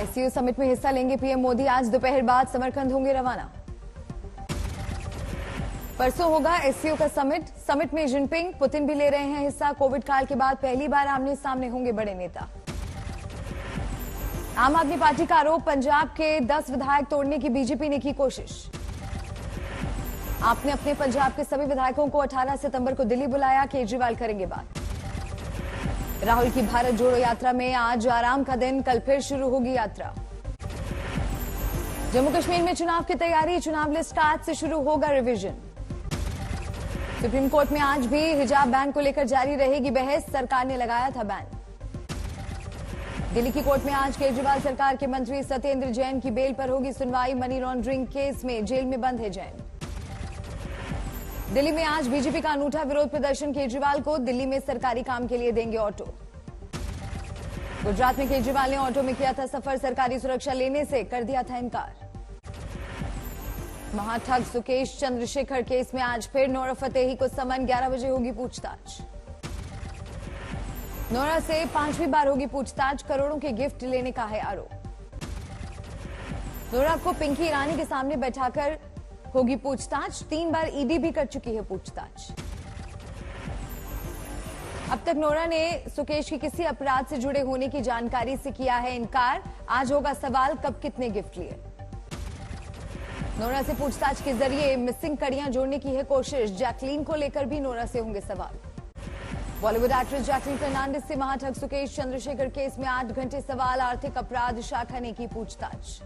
SCO summit में हिस्सा लेंगे पीएम मोदी। आज दोपहर बाद समरकंद होंगे रवाना। परसों होगा एससीओ का समिट में जिनपिंग पुतिन भी ले रहे हैं हिस्सा। कोविड काल के बाद पहली बार आमने सामने होंगे बड़े नेता। आम आदमी पार्टी का आरोप, पंजाब के 10 विधायक तोड़ने की बीजेपी ने की कोशिश। आपने अपने पंजाब के सभी विधायकों को 18 सितंबर को दिल्ली बुलाया, केजरीवाल करेंगे बात। राहुल की भारत जोड़ो यात्रा में आज आराम का दिन, कल फिर शुरू होगी यात्रा। जम्मू कश्मीर में चुनाव की तैयारी, चुनाव लिस्ट का आज से शुरू होगा रिवीजन। सुप्रीम कोर्ट में आज भी हिजाब बैन को लेकर जारी रहेगी बहस, सरकार ने लगाया था बैन। दिल्ली की कोर्ट में आज केजरीवाल सरकार के मंत्री सत्येंद्र जैन की बेल पर होगी सुनवाई। मनी लॉन्ड्रिंग केस में जेल में बंद है जैन। दिल्ली में आज बीजेपी का अनूठा विरोध प्रदर्शन, केजरीवाल को दिल्ली में सरकारी काम के लिए देंगे ऑटो। गुजरात में केजरीवाल ने ऑटो में किया था सफर, सरकारी सुरक्षा लेने से कर दिया था इनकार। महाठग सुकेश चंद्रशेखर केस में आज फिर नोरा फतेही को समन, 11 बजे होगी पूछताछ। नोरा से 5वीं बार होगी पूछताछ, करोड़ों के गिफ्ट लेने का है आरोप। नोरा को पिंकी ईरानी के सामने बैठाकर होगी पूछताछ, 3 बार ईडी भी कर चुकी है पूछताछ। अब तक नोरा ने सुकेश की किसी अपराध से जुड़े होने की जानकारी से किया है इनकार। आज होगा सवाल, कब कितने गिफ्ट लिए। नोरा से पूछताछ के जरिए मिसिंग कड़ियां जोड़ने की है कोशिश। जैकलीन को लेकर भी नोरा से होंगे सवाल। बॉलीवुड एक्ट्रेस जैकलीन फर्नांडिस से महाठग सुकेश चंद्रशेखर केस में 8 घंटे सवाल, आर्थिक अपराध शाखा ने की पूछताछ।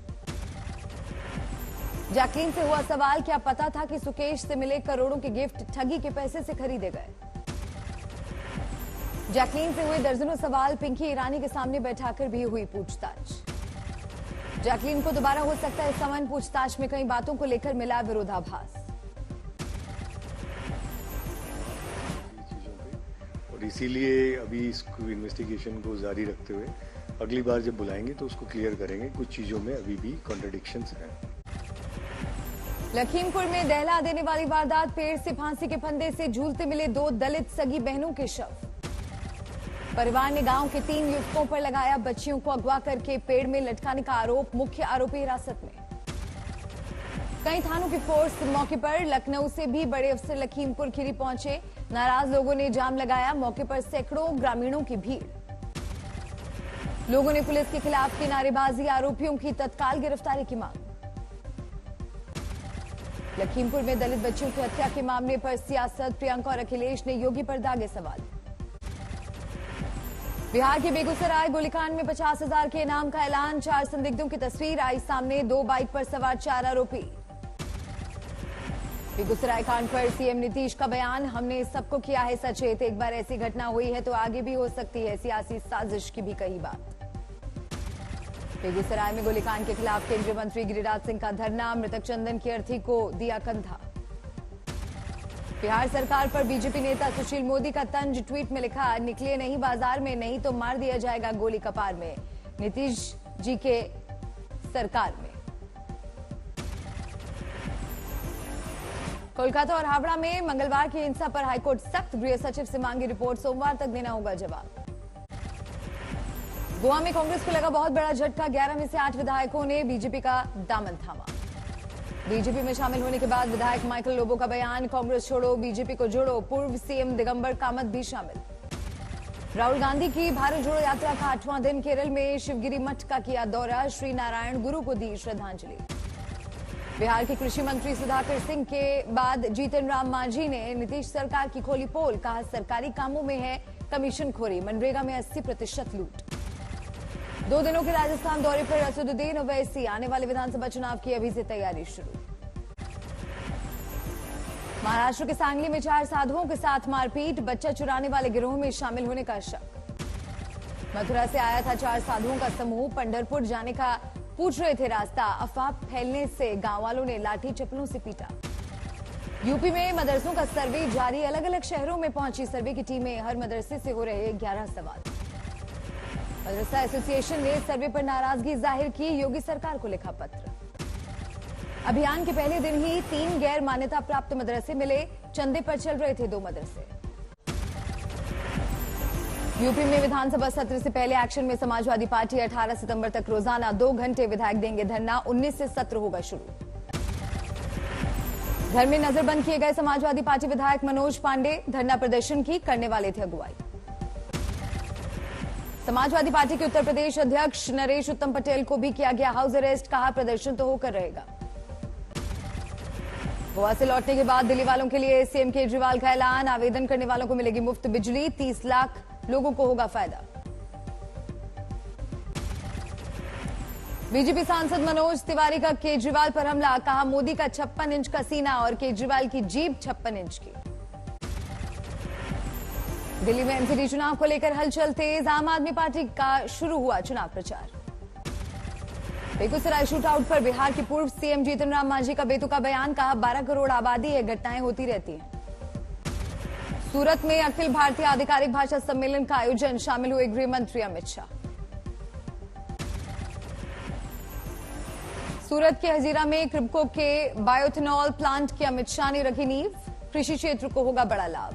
जैकलीन से हुआ सवाल, क्या पता था कि सुकेश से मिले करोड़ों के गिफ्ट ठगी के पैसे से खरीदे गए। जैकलीन से हुए दर्जनों सवाल, पिंकी ईरानी के सामने बैठाकर भी हुई पूछताछ। जैकलीन को दोबारा हो सकता है समन, पूछताछ में कई बातों को लेकर मिला विरोधाभास। और इसीलिए अभी इसको इन्वेस्टिगेशन को जारी रखते हुए अगली बार जब बुलाएंगे तो उसको क्लियर करेंगे। कुछ चीजों में अभी भी कॉन्ट्रडिक्शंस हैं। लखीमपुर में दहला देने वाली वारदात, पेड़ से फांसी के फंदे से झूलते मिले 2 दलित सगी बहनों के शव। परिवार ने गांव के 3 युवकों पर लगाया बच्चियों को अगवा करके पेड़ में लटकाने का आरोप, मुख्य आरोपी हिरासत में। कई थानों की फोर्स मौके पर, लखनऊ से भी बड़े अफसर लखीमपुर खीरी पहुंचे। नाराज लोगों ने जाम लगाया, मौके पर सैकड़ों ग्रामीणों की भीड़। लोगों ने पुलिस के खिलाफ की नारेबाजी, आरोपियों की तत्काल गिरफ्तारी की मांग। लखीमपुर में दलित बच्चियों की हत्या के मामले पर सियासत, प्रियंका और अखिलेश ने योगी पर दागे सवाल। बिहार के बेगूसराय गोलीकांड में 50,000 के इनाम का ऐलान, 4 संदिग्धों की तस्वीर आई सामने, 2 बाइक पर सवार 4 आरोपी। बेगूसराय कांड पर सीएम नीतीश का बयान, हमने सबको किया है सचेत, एक बार ऐसी घटना हुई है तो आगे भी हो सकती है, सियासी साजिश की भी कही बात। बेगूसराय में गोलीकांड के खिलाफ केंद्रीय मंत्री गिरिराज सिंह का धरना, मृतक चंदन की अर्थी को दिया कंधा। बिहार सरकार पर बीजेपी नेता सुशील मोदी का तंज, ट्वीट में लिखा, निकले नहीं बाजार में, नहीं तो मार दिया जाएगा गोली कपार में। नीतीश जी के सरकार में। कोलकाता और हावड़ा में मंगलवार की हिंसा पर हाईकोर्ट सख्त, गृह सचिव से मांगी रिपोर्ट, सोमवार तक देना होगा जवाब। गोवा में कांग्रेस को लगा बहुत बड़ा झटका, 11 में से 8 विधायकों ने बीजेपी का दामन थामा। बीजेपी में शामिल होने के बाद विधायक माइकल लोबो का बयान, कांग्रेस छोड़ो बीजेपी को जोड़ो, पूर्व सीएम दिगंबर कामत भी शामिल। राहुल गांधी की भारत जोड़ो यात्रा का 8वां दिन, केरल में शिवगिरी मठ का किया दौरा, श्री नारायण गुरु को दी श्रद्धांजलि। बिहार के कृषि मंत्री सुधाकर सिंह के बाद जीतन राम मांझी ने नीतीश सरकार की खोली पोल, कहा सरकारी कामों में है कमीशनखोरी, मनरेगा में 80% लूट। 2 दिनों के राजस्थान दौरे पर असदुद्दीन ओवैसी, आने वाले विधानसभा चुनाव की अभी से तैयारी शुरू। महाराष्ट्र के सांगली में 4 साधुओं के साथ मारपीट, बच्चा चुराने वाले गिरोह में शामिल होने का शक। मथुरा से आया था 4 साधुओं का समूह, पंढरपुर जाने का पूछ रहे थे रास्ता, अफवाह फैलने से गांव वालों ने लाठी चप्पलों से पीटा। यूपी में मदरसों का सर्वे जारी, अलग अलग शहरों में पहुंची सर्वे की टीमें, हर मदरसे से हो रहे 11 सवाल। मदरसा एसोसिएशन ने सर्वे पर नाराजगी जाहिर की, योगी सरकार को लिखा पत्र। अभियान के पहले दिन ही 3 गैर मान्यता प्राप्त मदरसे मिले, चंदे पर चल रहे थे 2 मदरसे। यूपी में विधानसभा सत्र से पहले एक्शन में समाजवादी पार्टी 18 सितंबर तक रोजाना 2 घंटे विधायक देंगे धरना। 19 से सत्र होगा शुरू। घर में नजरबंद किए गए समाजवादी पार्टी विधायक मनोज पांडे धरना प्रदर्शन की करने वाले थे अगुवाई। समाजवादी पार्टी के उत्तर प्रदेश अध्यक्ष नरेश उत्तम पटेल को भी किया गया हाउस अरेस्ट। कहा प्रदर्शन तो होकर रहेगा। गोवा से लौटने के बाद दिल्ली वालों के लिए सीएम केजरीवाल का ऐलान। आवेदन करने वालों को मिलेगी मुफ्त बिजली। 30 लाख लोगों को होगा फायदा। बीजेपी सांसद मनोज तिवारी का केजरीवाल पर हमला। कहा मोदी का 56 इंच का सीना और केजरीवाल की जीभ 56 इंच की। दिल्ली में एमसीडी चुनाव को लेकर हलचल तेज। आम आदमी पार्टी का शुरू हुआ चुनाव प्रचार। बेगूसराय शूटआउट पर बिहार के पूर्व सीएम जीतन राम मांझी का बेतुका बयान। कहा 12 करोड़ आबादी है, घटनाएं होती रहती हैं। सूरत में अखिल भारतीय आधिकारिक भाषा सम्मेलन का आयोजन। शामिल हुए गृह मंत्री अमित शाह। सूरत के हजीरा में क्रिप्को के बायोथेनॉल प्लांट की अमित शाह ने रखी नींव। कृषि क्षेत्र को होगा बड़ा लाभ।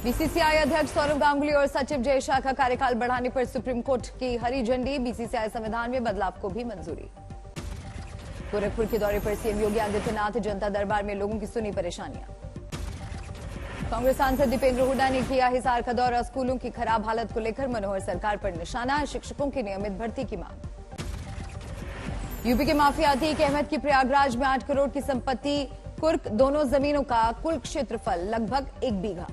बीसीसीआई अध्यक्ष सौरव गांगुली और सचिव जय शाह का कार्यकाल बढ़ाने पर सुप्रीम कोर्ट की हरी झंडी। बीसीसीआई संविधान में बदलाव को भी मंजूरी। गोरखपुर के दौरे पर सीएम योगी आदित्यनाथ जनता दरबार में लोगों की सुनी परेशानियां। कांग्रेस सांसद दीपेंद्र हुड्डा ने किया हिसार का दौरा। स्कूलों की खराब हालत को लेकर मनोहर सरकार पर निशाना। शिक्षकों की नियमित भर्ती की मांग। यूपी के माफिया अतीक अहमद की प्रयागराज में 8 करोड़ की संपत्ति कुर्क। दोनों जमीनों का कुल क्षेत्रफल लगभग 1 बीघा।